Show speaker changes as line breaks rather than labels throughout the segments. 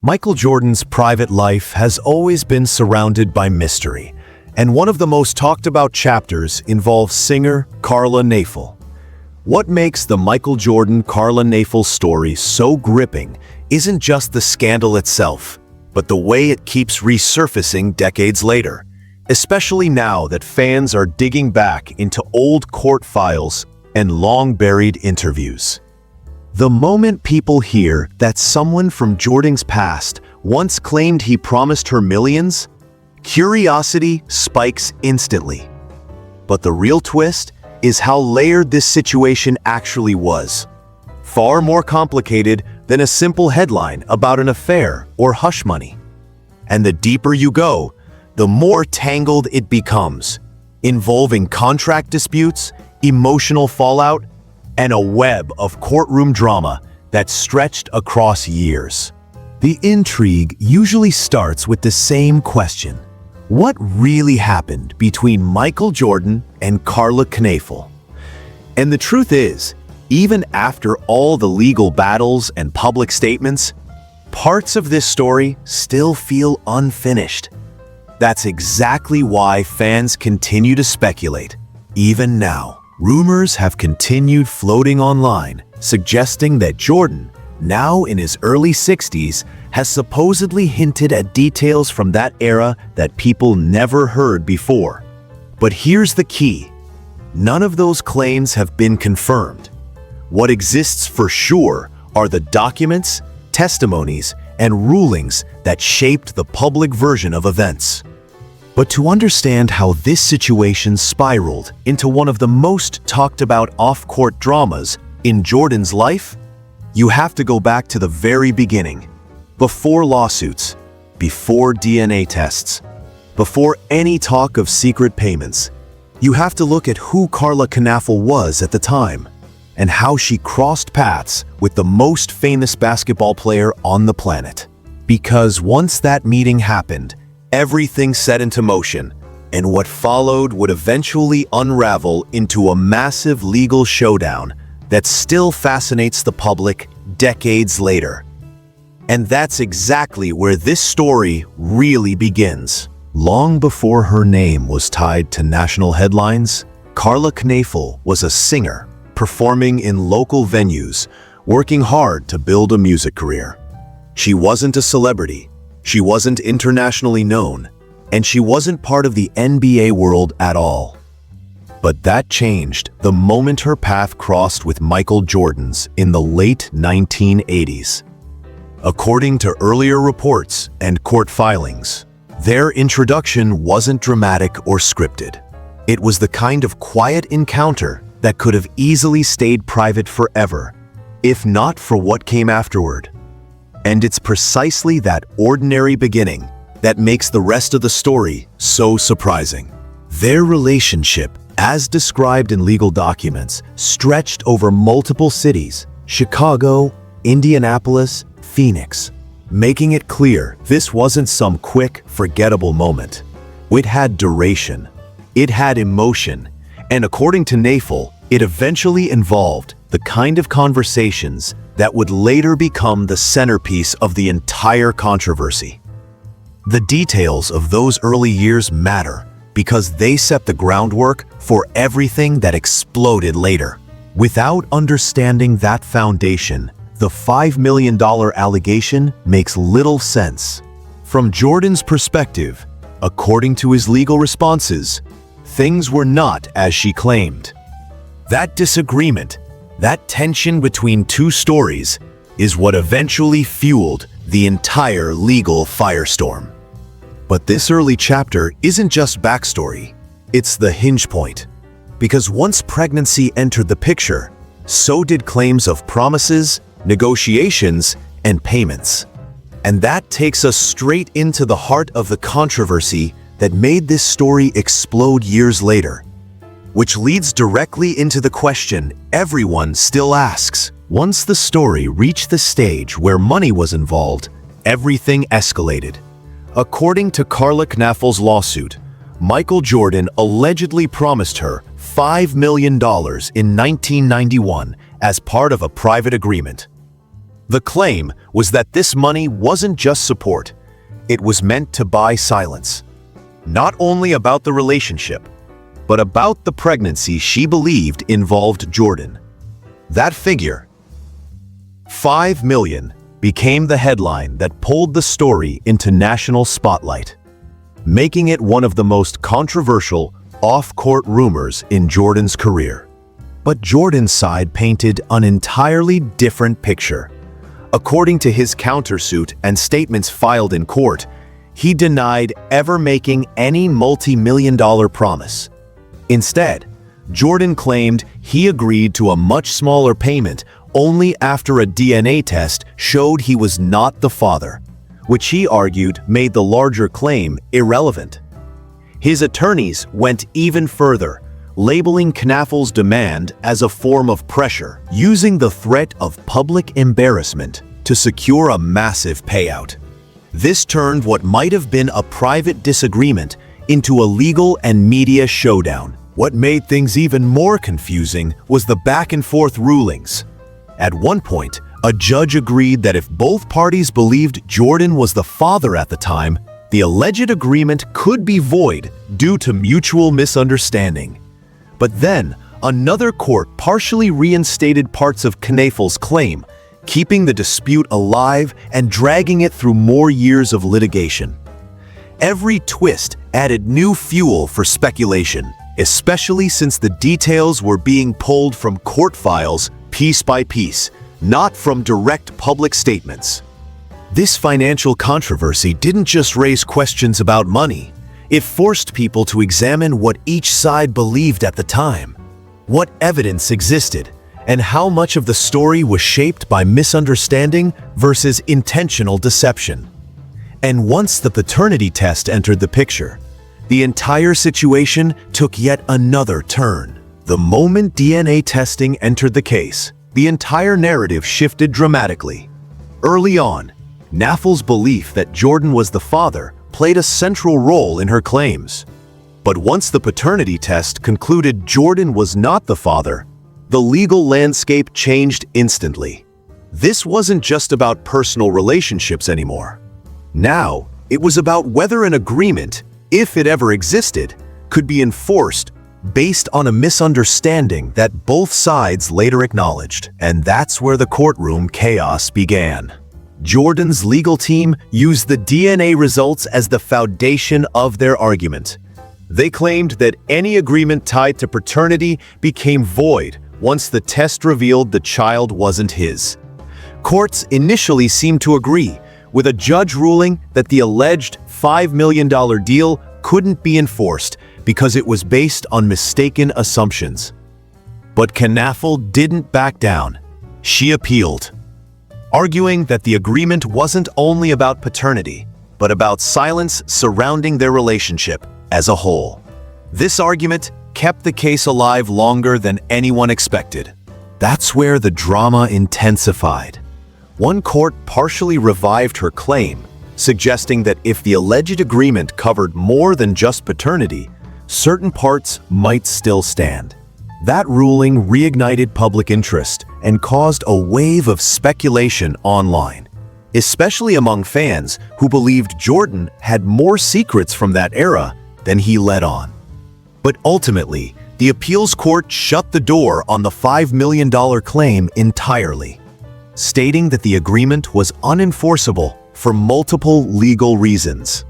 Michael Jordan's private life has always been surrounded by mystery, and one of the most talked about chapters involves singer Karla Knafel. What makes the Michael Jordan-Karla Knafel story so gripping isn't just the scandal itself, but the way it keeps resurfacing decades later, especially now that fans are digging back into old court files and long-buried interviews. The moment people hear that someone from Jordan's past once claimed he promised her millions, curiosity spikes instantly. But the real twist is how layered this situation actually was. Far more complicated than a simple headline about an affair or hush money. And the deeper you go, the more tangled it becomes, involving contract disputes, emotional fallout, and a web of courtroom drama that stretched across years. The intrigue usually starts with the same question: what really happened between Michael Jordan and Karla Knafel? And the truth is, even after all the legal battles and public statements, parts of this story still feel unfinished. That's exactly why fans continue to speculate, even now. Rumors have continued floating online, suggesting that Jordan, now in his early 60s, has supposedly hinted at details from that era that people never heard before. But here's the key: none of those claims have been confirmed. What exists for sure are the documents, testimonies, and rulings that shaped the public version of events. But to understand how this situation spiraled into one of the most talked about off-court dramas in Jordan's life, you have to go back to the very beginning, before lawsuits, before DNA tests, before any talk of secret payments. You have to look at who Karla Knafel was at the time, and how she crossed paths with the most famous basketball player on the planet. Because once that meeting happened, everything set into motion, and what followed would eventually unravel into a massive legal showdown that still fascinates the public decades later. And that's exactly where this story really begins. Long before her name was tied to national headlines, Karla Knafel was a singer, performing in local venues, working hard to build a music career. She wasn't a celebrity. She wasn't internationally known, and she wasn't part of the NBA world at all. But that changed the moment her path crossed with Michael Jordan's in the late 1980s. According to earlier reports and court filings, their introduction wasn't dramatic or scripted. It was the kind of quiet encounter that could have easily stayed private forever, if not for what came afterward. And it's precisely that ordinary beginning that makes the rest of the story so surprising. Their relationship, as described in legal documents, stretched over multiple cities: Chicago, Indianapolis, Phoenix, making it clear this wasn't some quick, forgettable moment. It had duration, it had emotion, and according to Knafel, it eventually involved the kind of conversations that would later become the centerpiece of the entire controversy. The details of those early years matter because they set the groundwork for everything that exploded later. Without understanding that foundation, the $5 million allegation makes little sense. From Jordan's perspective, according to his legal responses, things were not as she claimed. That disagreement, that tension between two stories, is what eventually fueled the entire legal firestorm. But this early chapter isn't just backstory, it's the hinge point. Because once pregnancy entered the picture, so did claims of promises, negotiations, and payments. And that takes us straight into the heart of the controversy that made this story explode years later. Which leads directly into the question everyone still asks. Once the story reached the stage where money was involved, everything escalated. According to Karla Knafel's lawsuit, Michael Jordan allegedly promised her $5 million in 1991 as part of a private agreement. The claim was that this money wasn't just support, it was meant to buy silence. Not only about the relationship, but about the pregnancy she believed involved Jordan. That figure, $5 million, became the headline that pulled the story into national spotlight, making it one of the most controversial off-court rumors in Jordan's career. But Jordan's side painted an entirely different picture. According to his countersuit and statements filed in court, he denied ever making any multi-million-dollar promise. Instead, Jordan claimed he agreed to a much smaller payment only after a DNA test showed he was not the father, which he argued made the larger claim irrelevant. His attorneys went even further, labeling Knafel's demand as a form of pressure, using the threat of public embarrassment to secure a massive payout. This turned what might have been a private disagreement into a legal and media showdown. What made things even more confusing was the back-and-forth rulings. At one point, a judge agreed that if both parties believed Jordan was the father at the time, the alleged agreement could be void due to mutual misunderstanding. But then, another court partially reinstated parts of Knafel's claim, keeping the dispute alive and dragging it through more years of litigation. Every twist added new fuel for speculation, especially since the details were being pulled from court files piece by piece, not from direct public statements. This financial controversy didn't just raise questions about money. It forced people to examine what each side believed at the time, what evidence existed, and how much of the story was shaped by misunderstanding versus intentional deception. And once the paternity test entered the picture, the entire situation took yet another turn. The moment DNA testing entered the case, the entire narrative shifted dramatically. Early on, Knafel's belief that Jordan was the father played a central role in her claims. But once the paternity test concluded Jordan was not the father, the legal landscape changed instantly. This wasn't just about personal relationships anymore. Now, it was about whether an agreement, if it ever existed, could be enforced based on a misunderstanding that both sides later acknowledged. And that's where the courtroom chaos began. Jordan's legal team used the DNA results as the foundation of their argument. They claimed that any agreement tied to paternity became void once the test revealed the child wasn't his. Courts initially seemed to agree, with a judge ruling that the alleged $5 million deal couldn't be enforced because it was based on mistaken assumptions. But Knafel didn't back down. She appealed, arguing that the agreement wasn't only about paternity, but about silence surrounding their relationship as a whole. This argument kept the case alive longer than anyone expected. That's where the drama intensified. One court partially revived her claim, suggesting that if the alleged agreement covered more than just paternity, certain parts might still stand. That ruling reignited public interest and caused a wave of speculation online, especially among fans who believed Jordan had more secrets from that era than he let on. But ultimately, the appeals court shut the door on the $5 million claim entirely, stating that the agreement was unenforceable for multiple legal reasons.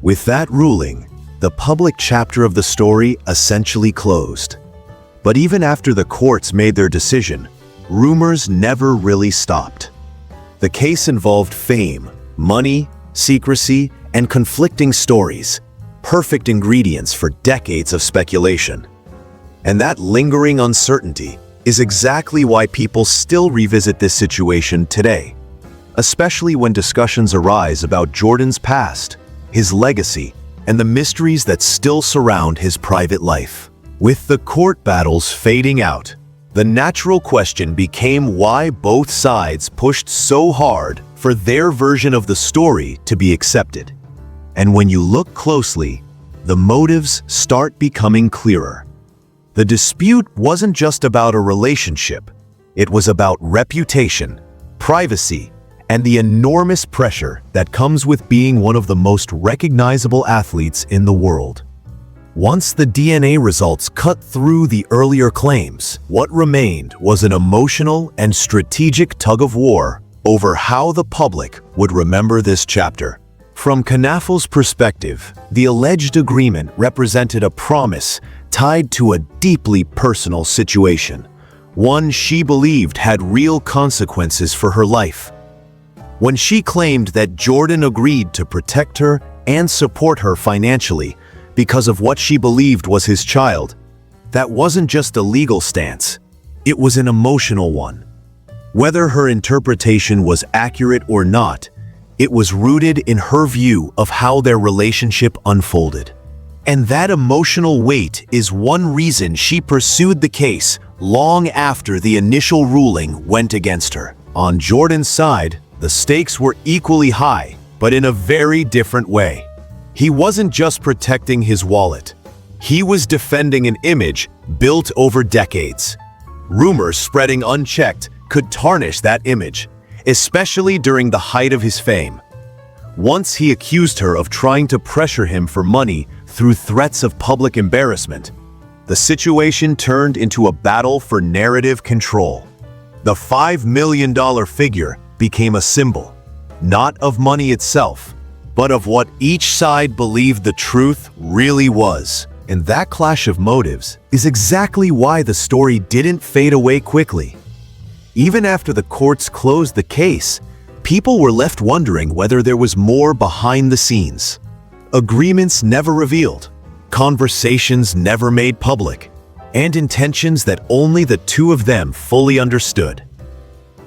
With that ruling, the public chapter of the story essentially closed. But even after the courts made their decision, rumors never really stopped. The case involved fame, money, secrecy, and conflicting stories, perfect ingredients for decades of speculation. And that lingering uncertainty is exactly why people still revisit this situation today, especially when discussions arise about Jordan's past, his legacy, and the mysteries that still surround his private life. With the court battles fading out, the natural question became why both sides pushed so hard for their version of the story to be accepted. And when you look closely, the motives start becoming clearer. The dispute wasn't just about a relationship. It was about reputation, privacy, and the enormous pressure that comes with being one of the most recognizable athletes in the world. Once the DNA results cut through the earlier claims, what remained was an emotional and strategic tug-of-war over how the public would remember this chapter. From Knafel's perspective, the alleged agreement represented a promise tied to a deeply personal situation, one she believed had real consequences for her life. When she claimed that Jordan agreed to protect her and support her financially because of what she believed was his child, that wasn't just a legal stance, it was an emotional one. Whether her interpretation was accurate or not, it was rooted in her view of how their relationship unfolded. And that emotional weight is one reason she pursued the case long after the initial ruling went against her. On Jordan's side, the stakes were equally high, but in a very different way. He wasn't just protecting his wallet. He was defending an image built over decades. Rumors spreading unchecked could tarnish that image, especially during the height of his fame. Once he accused her of trying to pressure him for money through threats of public embarrassment, the situation turned into a battle for narrative control. The $5 million figure became a symbol, not of money itself, but of what each side believed the truth really was. And that clash of motives is exactly why the story didn't fade away quickly. Even after the courts closed the case, people were left wondering whether there was more behind the scenes. Agreements never revealed, conversations never made public, and intentions that only the two of them fully understood.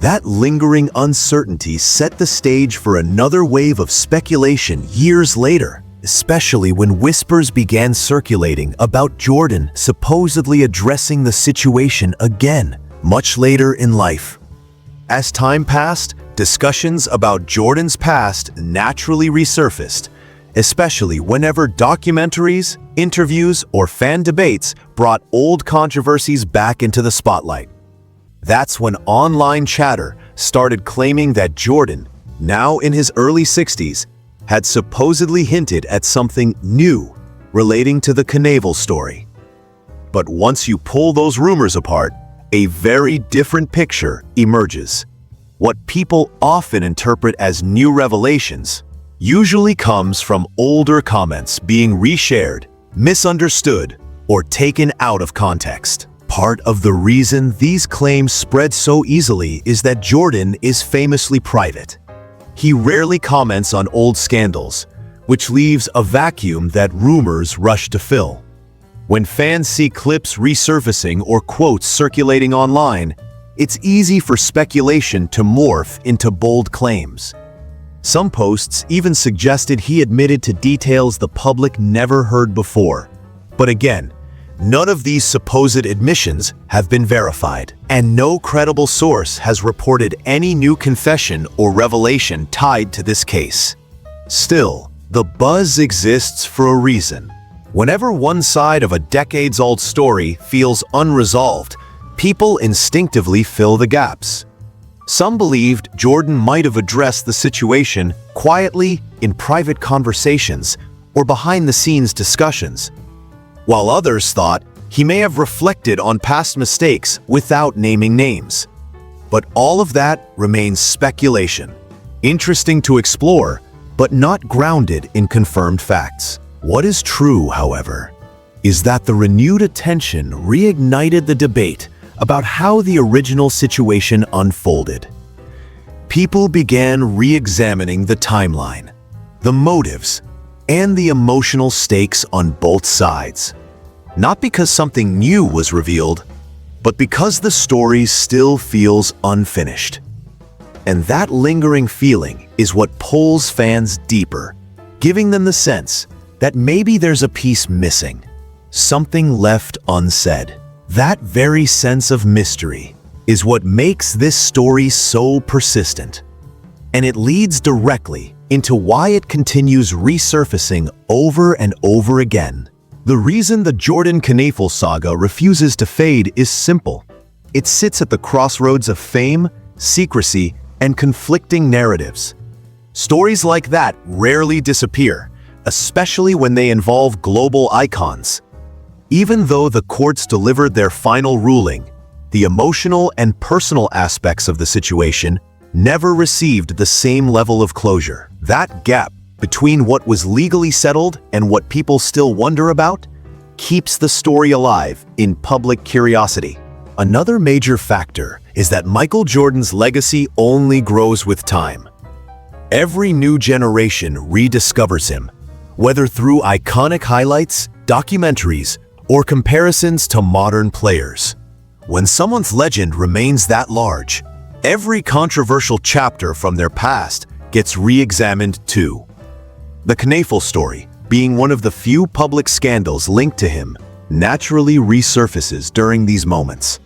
That lingering uncertainty set the stage for another wave of speculation years later, especially when whispers began circulating about Jordan supposedly addressing the situation again, much later in life. As time passed, discussions about Jordan's past naturally resurfaced, especially whenever documentaries, interviews, or fan debates brought old controversies back into the spotlight. That's when online chatter started claiming that Jordan, now in his early 60s, had supposedly hinted at something new relating to the Knafel story. But once you pull those rumors apart, a very different picture emerges. What people often interpret as new revelations usually comes from older comments being reshared, misunderstood, or taken out of context. Part of the reason these claims spread so easily is that Jordan is famously private. He rarely comments on old scandals, which leaves a vacuum that rumors rush to fill. When fans see clips resurfacing or quotes circulating online, it's easy for speculation to morph into bold claims. Some posts even suggested he admitted to details the public never heard before. But again, none of these supposed admissions have been verified, and no credible source has reported any new confession or revelation tied to this case. Still, the buzz exists for a reason. Whenever one side of a decades-old story feels unresolved, people instinctively fill the gaps. Some believed Jordan might have addressed the situation quietly in private conversations or behind-the-scenes discussions, while others thought he may have reflected on past mistakes without naming names. But all of that remains speculation, interesting to explore, but not grounded in confirmed facts. What is true, however, is that the renewed attention reignited the debate about how the original situation unfolded. People began re-examining the timeline, the motives, and the emotional stakes on both sides. Not because something new was revealed, but because the story still feels unfinished. And that lingering feeling is what pulls fans deeper, giving them the sense that maybe there's a piece missing, something left unsaid. That very sense of mystery is what makes this story so persistent. And it leads directly into why it continues resurfacing over and over again. The reason the Jordan Knafel saga refuses to fade is simple. It sits at the crossroads of fame, secrecy, and conflicting narratives. Stories like that rarely disappear, especially when they involve global icons. Even though the courts delivered their final ruling, the emotional and personal aspects of the situation never received the same level of closure. That gap between what was legally settled and what people still wonder about keeps the story alive in public curiosity. Another major factor is that Michael Jordan's legacy only grows with time. Every new generation rediscovers him, whether through iconic highlights, documentaries, or comparisons to modern players. When someone's legend remains that large, every controversial chapter from their past gets re-examined too. The Knafel story, being one of the few public scandals linked to him, naturally resurfaces during these moments.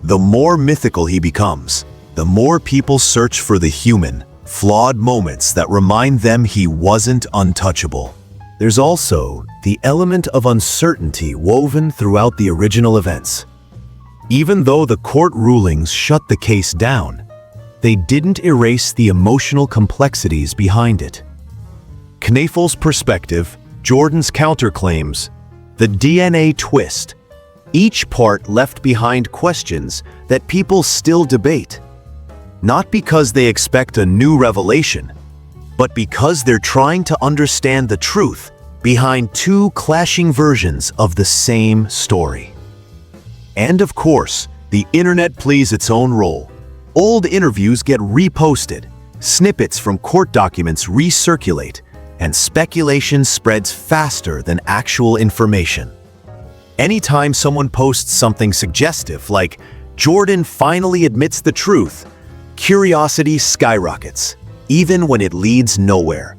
The more mythical he becomes, the more people search for the human, flawed moments that remind them he wasn't untouchable. There's also the element of uncertainty woven throughout the original events. Even though the court rulings shut the case down, they didn't erase the emotional complexities behind it. Knafel's perspective, Jordan's counterclaims, the DNA twist, each part left behind questions that people still debate. Not because they expect a new revelation, but because they're trying to understand the truth behind two clashing versions of the same story. And of course, the internet plays its own role. Old interviews get reposted, snippets from court documents recirculate, and speculation spreads faster than actual information. Anytime someone posts something suggestive like, "Jordan finally admits the truth," curiosity skyrockets, even when it leads nowhere.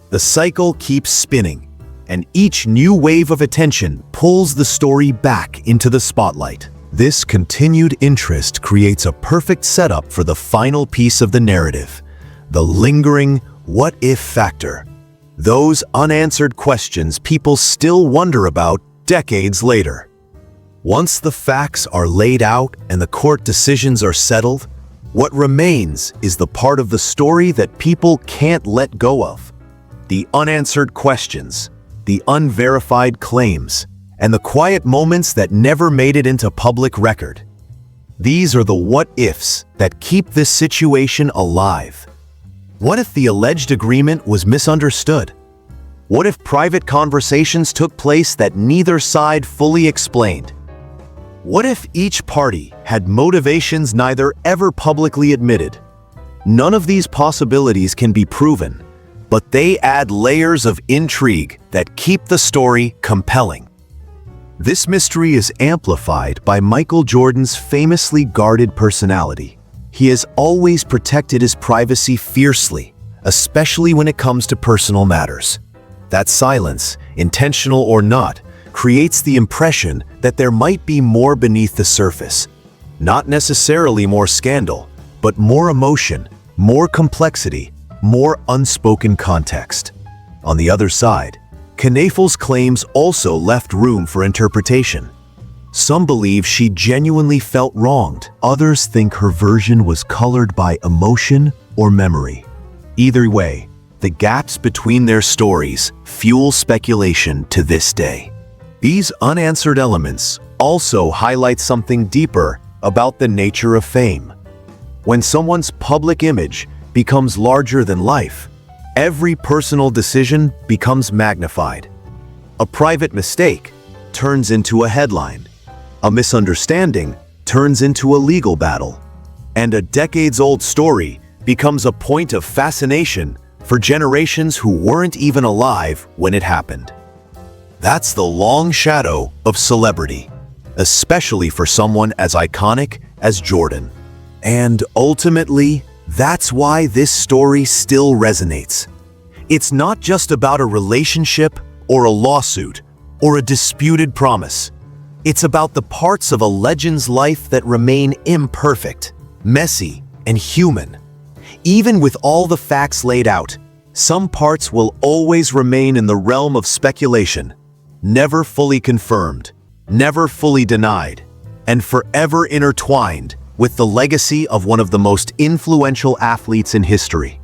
The cycle keeps spinning, and each new wave of attention pulls the story back into the spotlight. This continued interest creates a perfect setup for the final piece of the narrative, the lingering what-if factor. Those unanswered questions people still wonder about decades later. Once the facts are laid out and the court decisions are settled, what remains is the part of the story that people can't let go of. The unanswered questions, the unverified claims, and the quiet moments that never made it into public record. These are the what-ifs that keep this situation alive. What if the alleged agreement was misunderstood? What if private conversations took place that neither side fully explained? What if each party had motivations neither ever publicly admitted? None of these possibilities can be proven, but they add layers of intrigue that keep the story compelling. This mystery is amplified by Michael Jordan's famously guarded personality. He has always protected his privacy fiercely, especially when it comes to personal matters. That silence, intentional or not, creates the impression that there might be more beneath the surface. Not necessarily more scandal, but more emotion, more complexity, more unspoken context. On the other side, Knafel's claims also left room for interpretation. Some believe she genuinely felt wronged. Others think her version was colored by emotion or memory. Either way, the gaps between their stories fuel speculation to this day. These unanswered elements also highlight something deeper about the nature of fame. When someone's public image becomes larger than life, every personal decision becomes magnified. A private mistake turns into a headline. A misunderstanding turns into a legal battle. And a decades-old story becomes a point of fascination for generations who weren't even alive when it happened. That's the long shadow of celebrity, especially for someone as iconic as Jordan. And ultimately, that's why this story still resonates. It's not just about a relationship or a lawsuit or a disputed promise. It's about the parts of a legend's life that remain imperfect, messy, and human. Even with all the facts laid out, some parts will always remain in the realm of speculation, never fully confirmed, never fully denied, and forever intertwined with the legacy of one of the most influential athletes in history.